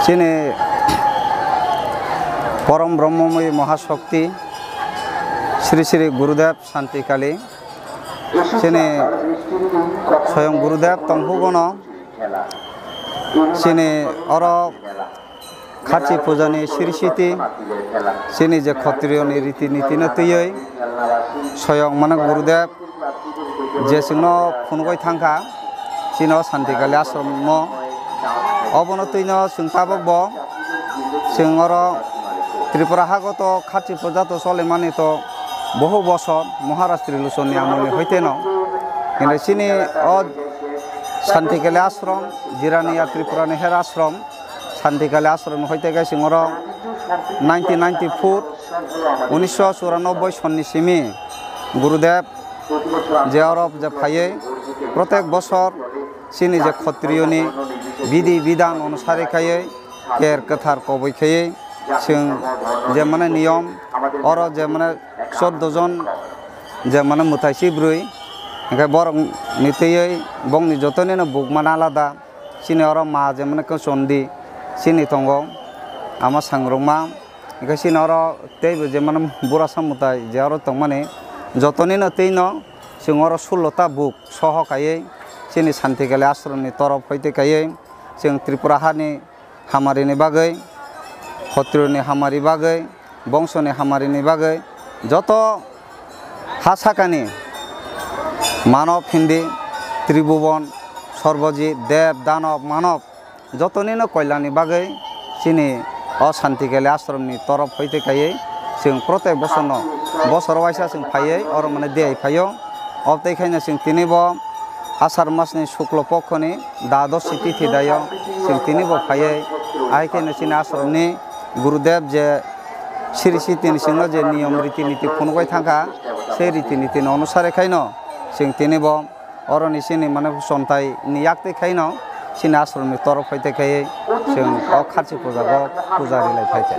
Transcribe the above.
যিনি পরম ব্রহ্মময়ী মহাশক্তি শ্রী শ্রী গুরুদেব শান্তিকালী যিনি স্বয়ং গুরুদেব তংহুগণ যিনি অর খাচি পূজানি শ্রীসিতি যিনি যে ক্ষত্রিয়নি রীতিনীতি নতयै স্বয়ং মানে গুরুদেব যে সিংহ ফুনগৈ থাকা চিনো শান্তিকালী আশ্রম অবনতৈন সিংতাবক সিংহর ত্রিপুরা হাগত খাচি পূজা তো চলে মানে তো বহু বছর মহারাষ্ট্রী লুচনি আমলনি হইতে ন কিন্তু চিনি শান্তিকালী আশ্রম জিরানিয়া ত্রিপুরানি হের আশ্রম শান্তিকালী আশ্রম হইতে গে সিংহর 1994 1994 সন্নি সিমি গুরুদেব যে অরব যে ফাইয়ে প্রত্যেক বছর চিনি যে ক্ষত্রিয়নি বিধি বিধান অনুসারে খাইয়ে কের কথার কবই খাইয়ে जों जे माने नियम और जे माने 14 जन जे माने मुथाइसि ब्रुई ओंखाय बर नितयै बंनि जतनिनो बुकमान आलादा सिनि और मा जे माने कसन्दी सिनि थंगो आमा सांग्रंमा ओंखाय सिनि और तैबो जे माने बुरा सामुथाय जे और तं माने जतनिनो तैनो जों और 16टा बुक सहकायै सिनि शान्तिकाली आश्रमनि तरफ हयते कायै जों त्रिपुरा हानि हामारिनि बागै क्षत्रियनि हामारि बागै बंशनि हामारिनि बागै जत हासाकानि मानव हिंदी त्रिभुवन सर्वजित देव दानव मानव जतनिनो कल्याणनि बागै सिनि अशान्तिकाली आश्रमनि तरफ हयते कायै जों प्रत्येक बसर वाइसा जों फायै और माने देय फायो अबतेखायनो जों तिनिबो आषाढ़ मासनि शुक्ल पक्षनि द्वादशी तिथि दायो जों तिनिबो फायै आइखायनो सिनि आश्रमनि गुरुदेव जे श्री सितिनि सिंह जे नियम रीतिनीति फुनबाय थाखा से रीतिनीति अनुसारे खायनो जों तिनिबो अरनि सिनि माने सन्थाय नियाक्ते खायनो सिनि आश्रमनि तरफ हयते खायै जों खाथि फुजाखौ फुजारि लायफायते